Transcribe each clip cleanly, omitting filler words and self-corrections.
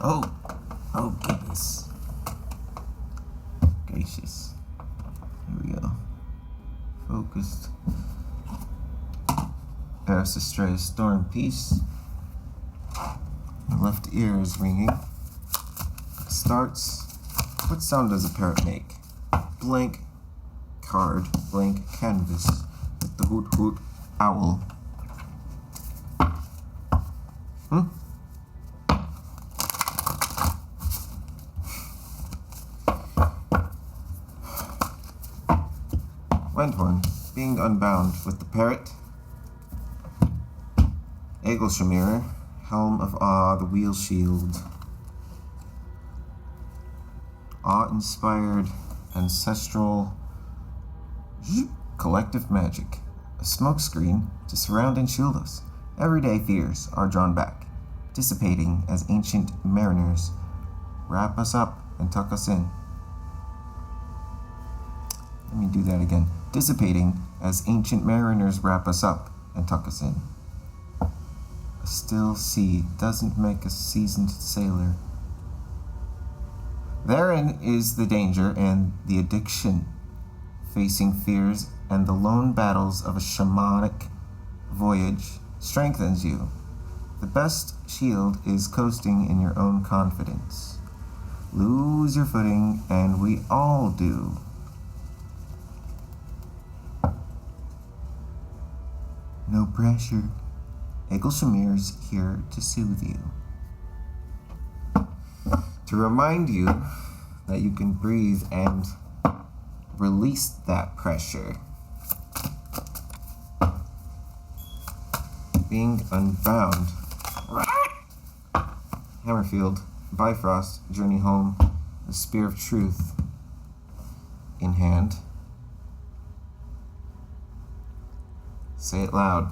Oh goodness gracious. Here we go. Focused. Eris Astrea, Storm Peace. My left ear is ringing. Starts. What sound does a parrot make? Blank card, blank canvas with the hoot hoot owl. Wendhorn, being unbound with the parrot. Eggleshamir, Helm of Awe, the Wheel Shield. Awe-inspired, ancestral, collective magic. A smokescreen to surround and shield us. Everyday fears are drawn back, dissipating as ancient mariners wrap us up and tuck us in. Let me do that again. Dissipating as ancient mariners wrap us up and tuck us in. A still sea doesn't make a seasoned sailor. Therein is the danger and the addiction. Facing fears and the lone battles of a shamanic voyage strengthens you. The best shield is coasting in your own confidence. Lose your footing, and we all do. No pressure. Eggleshamir's here to soothe you. To remind you that you can breathe and release that pressure. Being unbound. Hammerfield, Bifrost, Journey Home, the Spear of Truth in hand. Say it loud.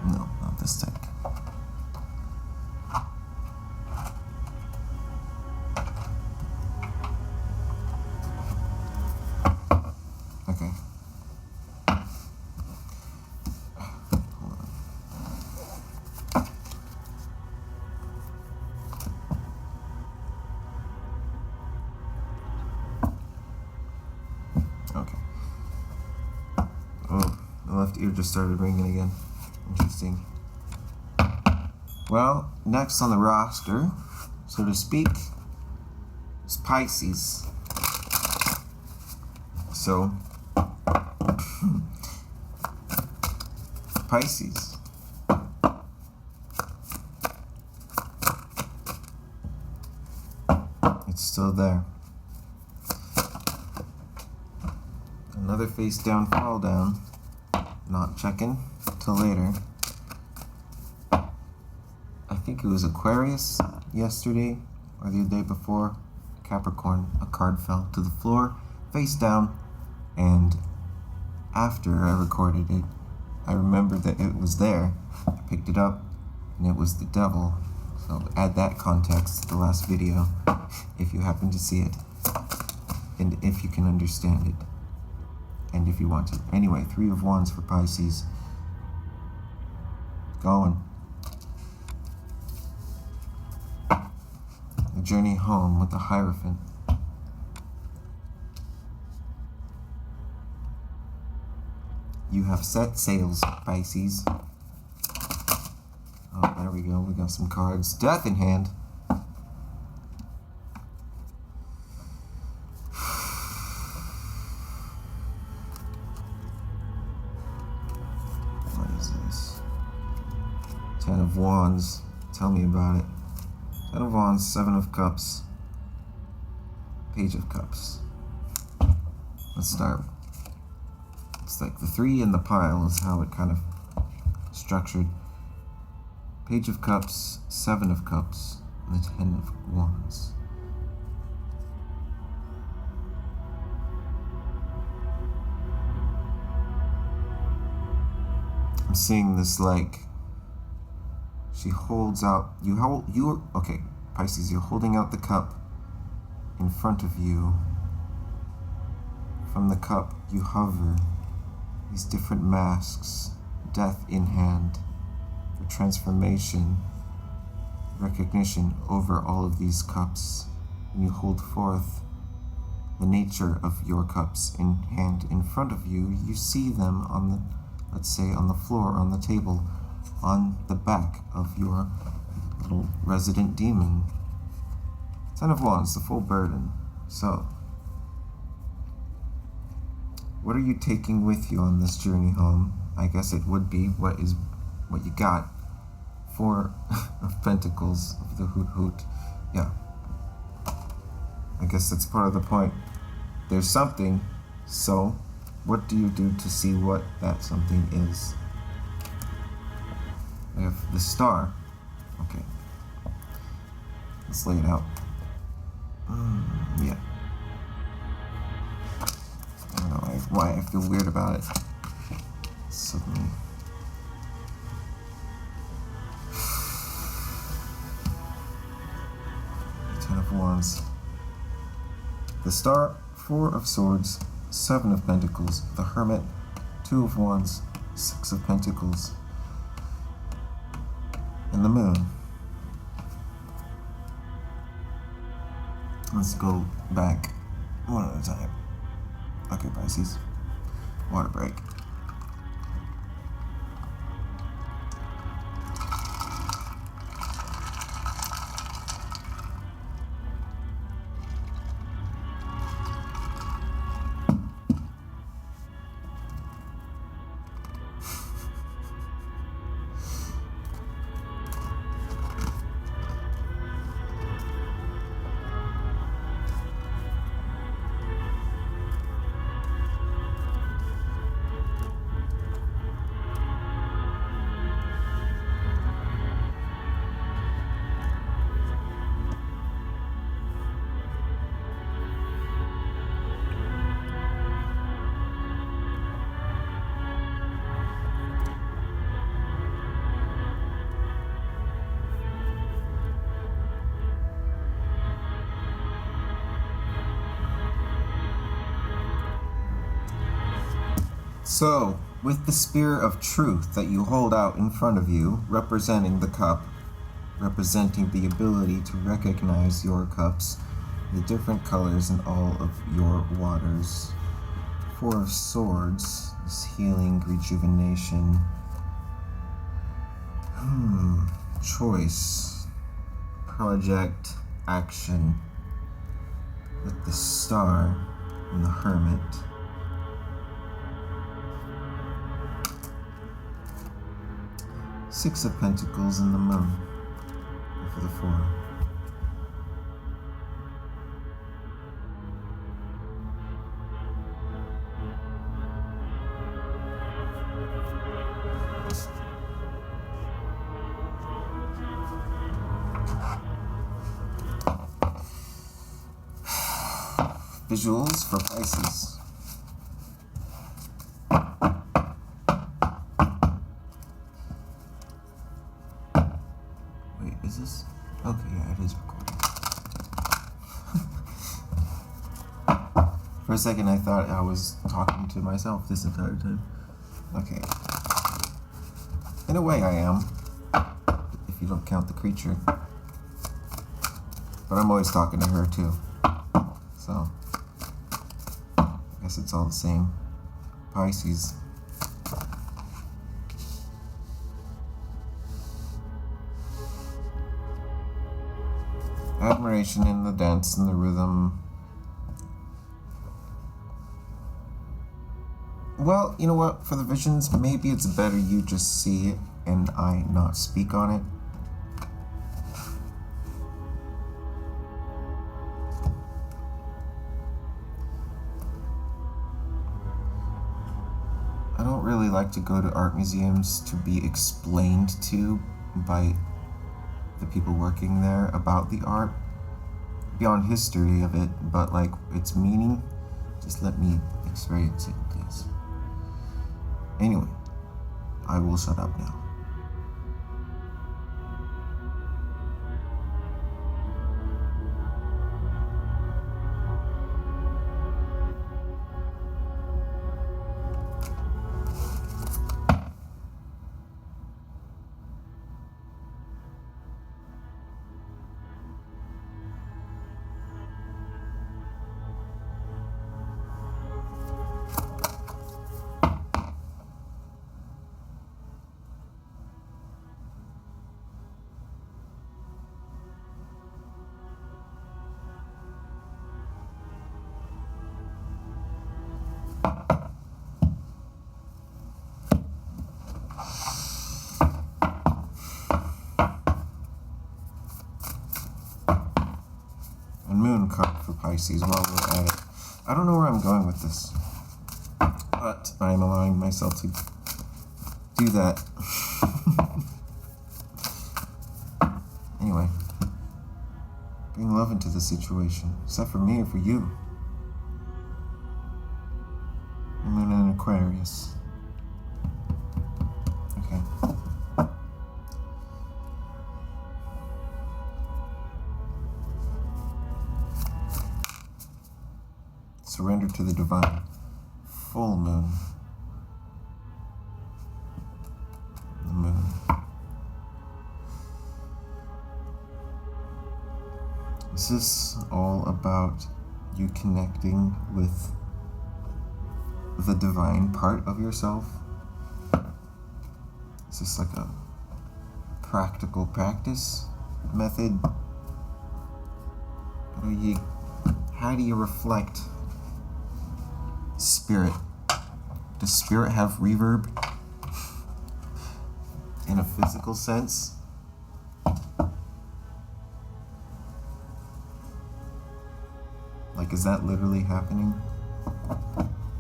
No, not this deck. Okay. Okay. Oh, the left ear just started ringing again. Interesting. Well, next on the roster, so to speak, is Pisces. So, Pisces. It's still there. Another face down, fall down. Not checking till later. I think it was Aquarius yesterday or the day before. Capricorn, a card fell to the floor, face down, and after I recorded it, I remembered that it was there. I picked it up, and it was the devil. So add that context to the last video, if you happen to see it, and if you can understand it. And if you want to. Anyway, 3 of Wands for Pisces. Going. The Journey Home with the Hierophant. You have set sails, Pisces. Oh, there we go. We got some cards. Death in hand. This 10 of Wands, tell me about it. 10 of Wands, 7 of Cups, Page of Cups. Let's start. It's like the 3 in the pile is how it kind of structured. Page of Cups, 7 of Cups, and the 10 of Wands. I'm seeing this like She holds out, okay, Pisces, you're holding out the cup in front of you. From the cup, you hover these different masks, death in hand, for transformation, recognition over all of these cups. And you hold forth the nature of your cups in hand in front of you. You see them on the, let's say, on the floor, on the table, on the back of your little resident demon. 10 of Wands, the full burden. So, what are you taking with you on this journey home? I guess it would be what you got. 4 of Pentacles of the Hoot Hoot. Yeah. I guess that's part of the point. There's something, so what do you do to see what that something is? I have the Star. Okay. Let's lay it out. Yeah. I don't know why I feel weird about it. Suddenly. Ten of Wands. The Star, 4 of Swords, 7 of Pentacles, the Hermit, 2 of Wands, 6 of Pentacles, and the Moon. Let's go back one at a time. Okay, Pisces. Water break. So, with the spear of truth that you hold out in front of you, representing the cup, representing the ability to recognize your cups, the different colors in all of your waters. 4 of Swords, this healing, rejuvenation, choice, project, action, with the Star and the Hermit. Six of Pentacles and the Moon for the 4. Visuals for Pisces. Is this? Okay, yeah, it is recording. For a second, I thought I was talking to myself this entire time. Okay. In a way, I am. If you don't count the creature. But I'm always talking to her, too. So, I guess it's all the same. Pisces. Admiration in the dance and the rhythm. Well, you know what? For the visions, maybe it's better you just see it and I not speak on it. I don't really like to go to art museums to be explained to by the people working there about the art, beyond history of it, but like its meaning. Just let me experience it, please. Anyway, I will shut up now. And Moon card for Pisces while we're at it. I don't know where I'm going with this, but I'm allowing myself to do that. Anyway, bring love into the situation. Is that for me or for you? Moon in Aquarius. Okay. Surrender to the divine. Full moon. The moon. Is this all about you connecting with the divine part of yourself? Is this like a practical practice method? How do you reflect spirit? Does spirit have reverb in a physical sense? Like, is that literally happening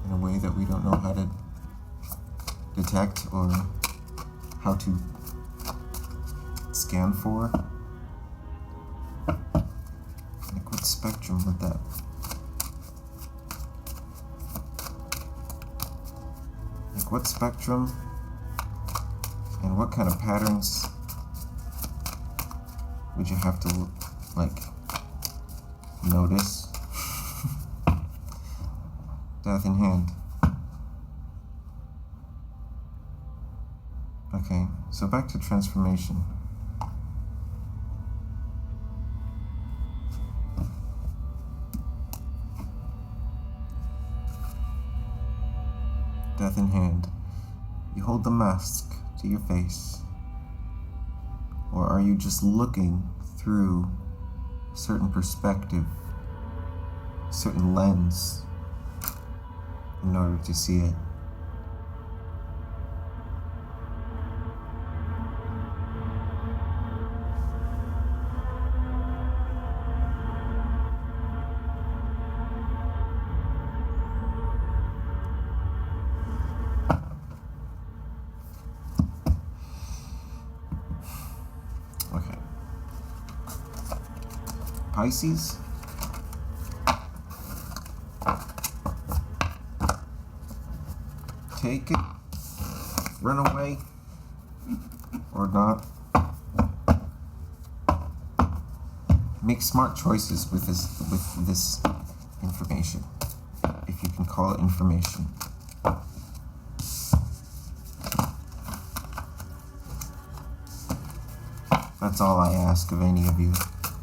in a way that we don't know how to detect or how to scan for? Like, what spectrum would that? Like, what spectrum and what kind of patterns would you have to, like, notice? Death in hand. Okay, so back to transformation. Death in hand. You hold the mask to your face. Or are you just looking through a certain perspective, a certain lens, in order to see it? Okay. Pisces. Take it, run away, or not. Make smart choices with this information, if you can call it information. That's all I ask of any of you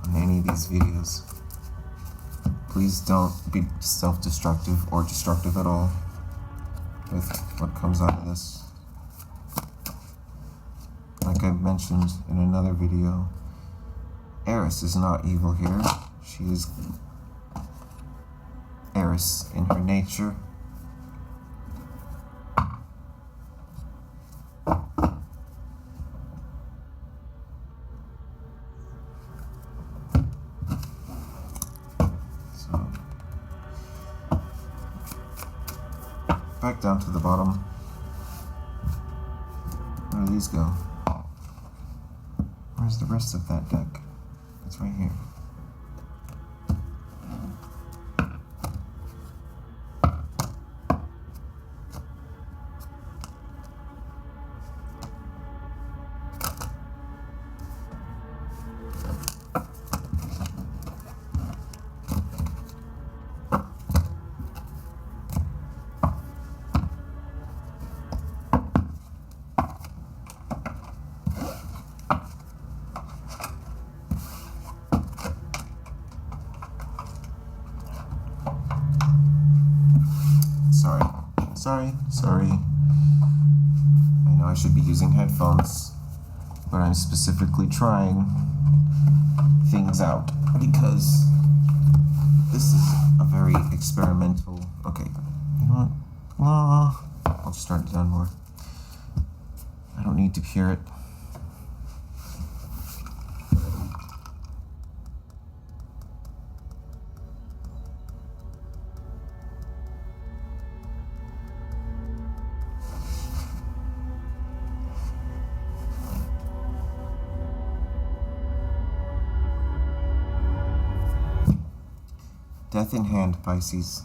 on any of these videos. Please don't be self-destructive or destructive at all with what comes out of this. Like I mentioned in another video, Eris is not evil here. She is Eris in her nature. So, back down to the bottom. Where do these go? Where's the rest of that deck? It's right here. Sorry. I know I should be using headphones, but I'm specifically trying things out because this is a very experimental. Okay, you know what? I'll just start it down more. I don't need to hear it. Death in hand, Pisces.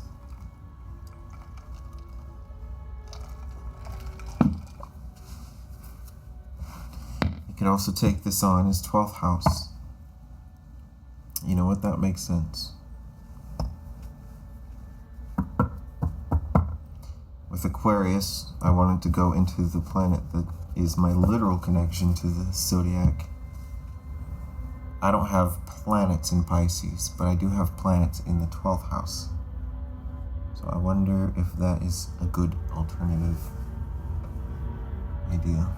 You can also take this on as 12th house. You know what? That makes sense. With Aquarius, I wanted to go into the planet that is my literal connection to the zodiac. I don't have planets in Pisces, but I do have planets in the 12th house. So I wonder if that is a good alternative idea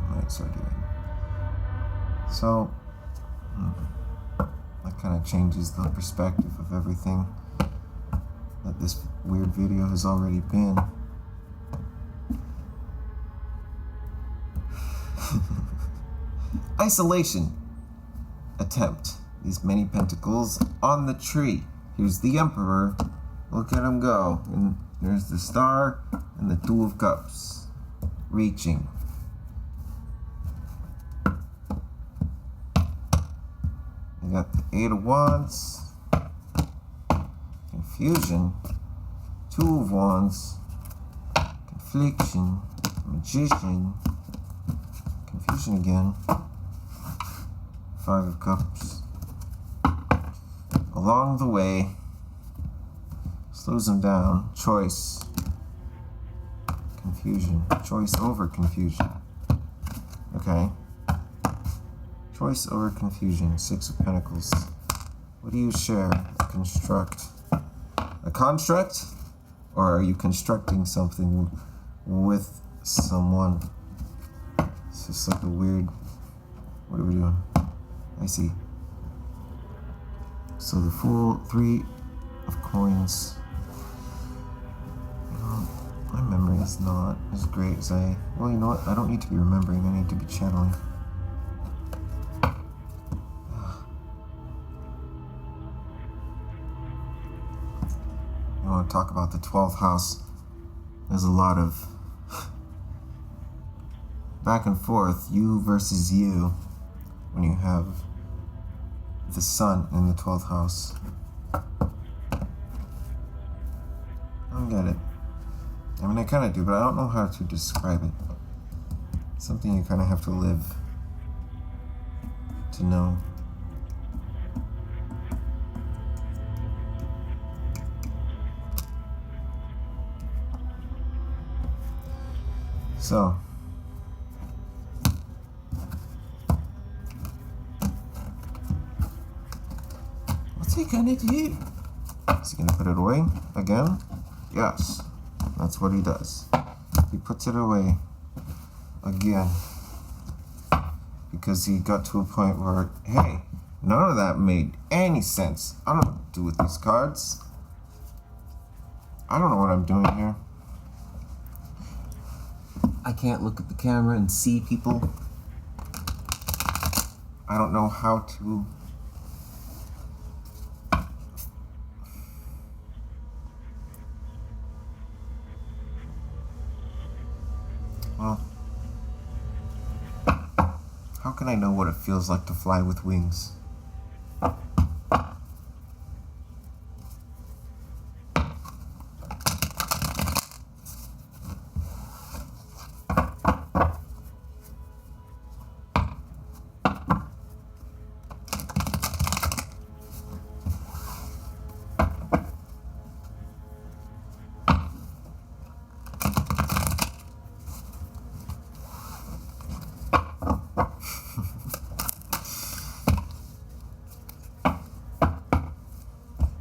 I might start doing. So, that kind of changes the perspective of everything that this weird video has already been. Isolation attempt. These many pentacles on the tree. Here's the Emperor. Look at him go. And there's the Star and the Two of Cups. Reaching. We got the Eight of Wands. Confusion. Two of Wands. Confliction. Magician. Confusion again. Five of Cups. Along the way, slows him down. Choice. Confusion. Choice over confusion. Okay. Choice over confusion. Six of Pentacles. What do you share? Construct. A construct? Or are you constructing something with someone? It's just like a weird... What are we doing? I see. So the Fool, Three of Coins. You know, my memory is not as great as I... Well, you know what? I don't need to be remembering. I need to be channeling. You want to talk about the 12th house? There's a lot of back and forth, you versus you, when you have the Sun in the 12th house. I don't get it. I mean, I kind of do, but I don't know how to describe it. It's something you kind of have to live to know. So, what's he gonna do? Is he gonna put it away again? Yes, that's what he does. He puts it away again because he got to a point where, hey, none of that made any sense. I don't know what to do with these cards. I don't know what I'm doing here. I can't look at the camera and see people. I don't know how to... Well, how can I know what it feels like to fly with wings?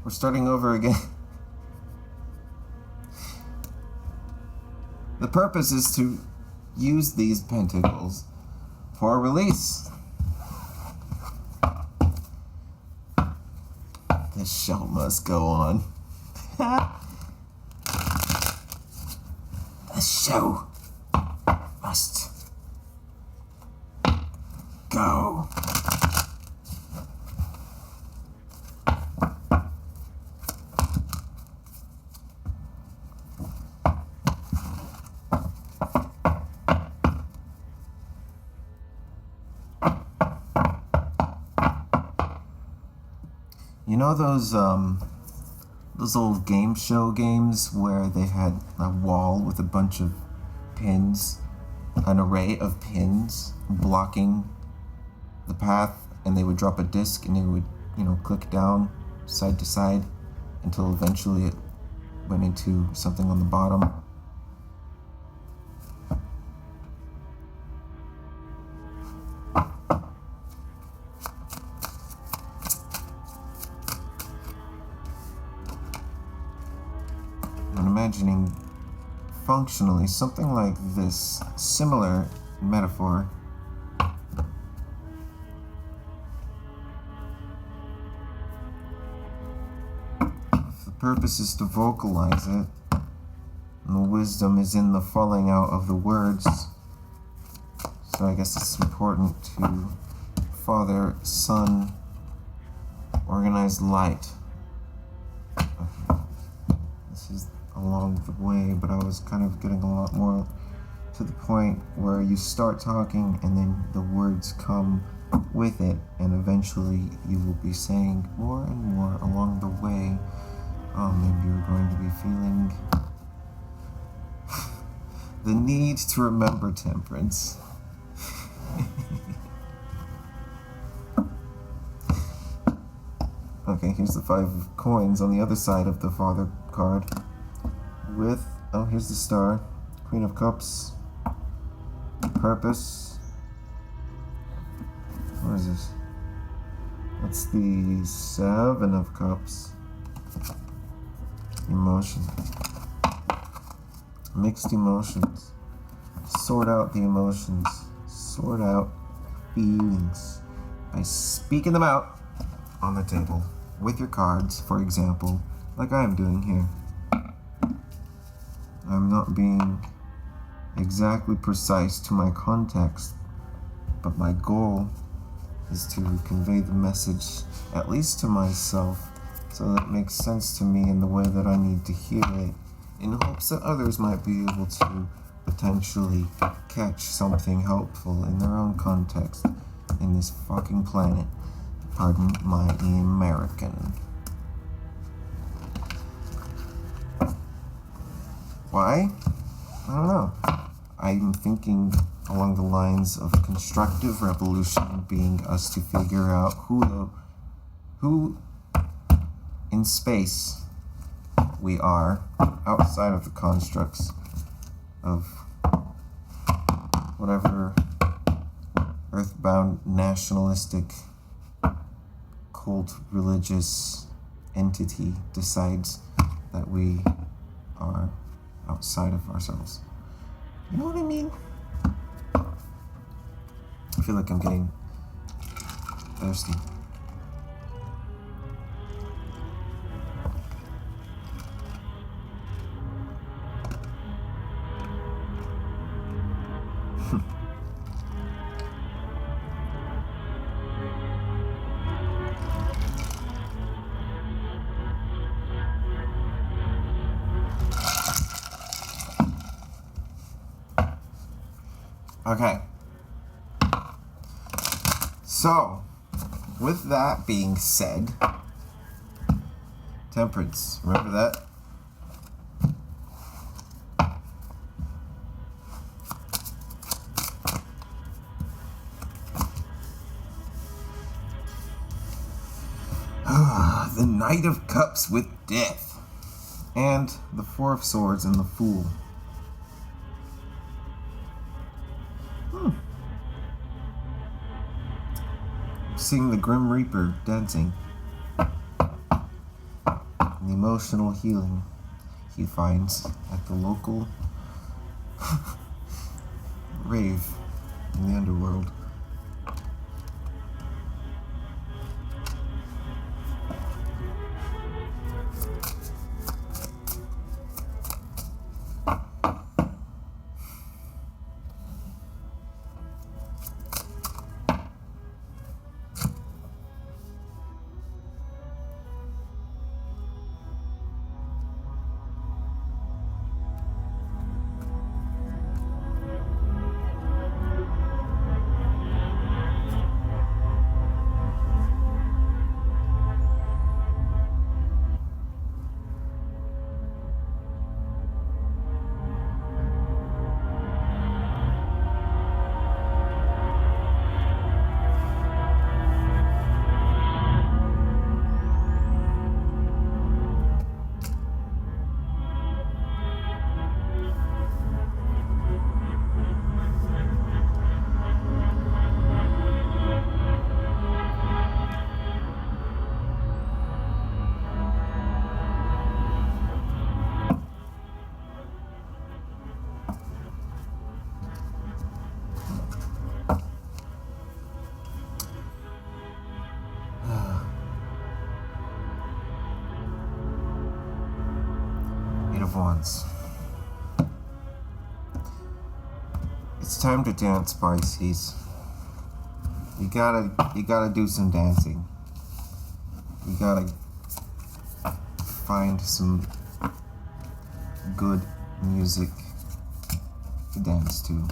We're starting over again. The purpose is to use these pentacles for release. The show must go on. The show must go. You know those those old game show games where they had a wall with a bunch of pins, an array of pins blocking the path, and they would drop a disc and it would, click down side to side until eventually it went into something on the bottom. I'm imagining functionally something like this, similar metaphor. The purpose is to vocalize it, and the wisdom is in the falling out of the words. So I guess it's important to Father, Son, organized light. Okay. This is along the way, but I was kind of getting a lot more to the point where you start talking and then the words come with it, and eventually you will be saying more and more along the way. Maybe you're going to be feeling the need to remember temperance. Okay, here's the 5 of coins on the other side of the Father card with, here's the star, Queen of Cups, purpose. What is this? That's the 7 of Cups. Emotion. Mixed emotions. Sort out the emotions. Sort out feelings by speaking them out on the table with your cards, for example, like I am doing here. I'm not being exactly precise to my context, but my goal is to convey the message, at least to myself, so that it makes sense to me in the way that I need to hear it, in hopes that others might be able to potentially catch something helpful in their own context in this fucking planet. Pardon my American. Why? I don't know. I'm thinking along the lines of a constructive revolution being us to figure out who in space we are outside of the constructs of whatever earthbound nationalistic cult religious entity decides that we are outside of ourselves. You know what I mean? I feel like I'm getting thirsty. Okay. So, with that being said, temperance, remember that? The Knight of Cups with Death, and the 4 of Swords and the Fool. Seeing the Grim Reaper dancing, and the emotional healing he finds at the local rave in the underworld. of Wands. It's time to dance, Pisces. You gotta do some dancing. You gotta find some good music to dance to.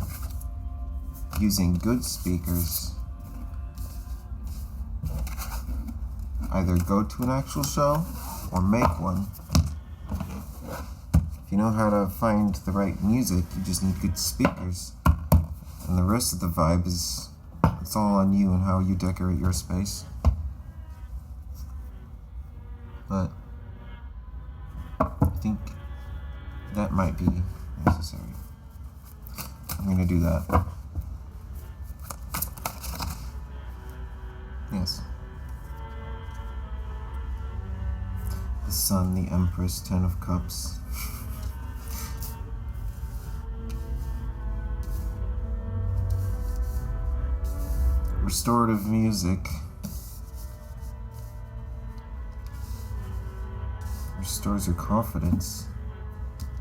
Using good speakers. Either go to an actual show or make one. If you know how to find the right music, you just need good speakers. And the rest of the vibe is, it's all on you and how you decorate your space. But I think that might be necessary. I'm gonna do that. Yes. The Sun, the Empress, 10 of Cups. Restorative music restores your confidence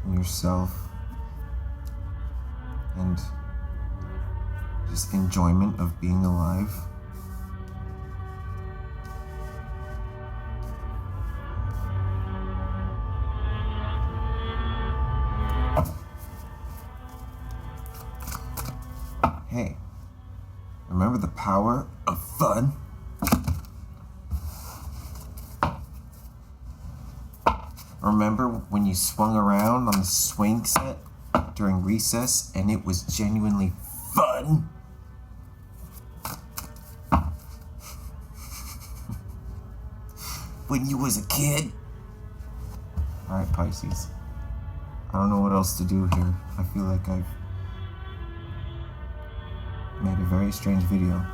in yourself and just enjoyment of being alive. Hey, remember the power of fun? Remember when you swung around on the swing set during recess and it was genuinely fun? When you was a kid? Alright, Pisces. I don't know what else to do here. I feel like I've made a very strange video,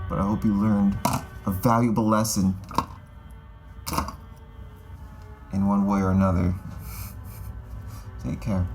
but I hope you learned a valuable lesson in one way or another. Take care.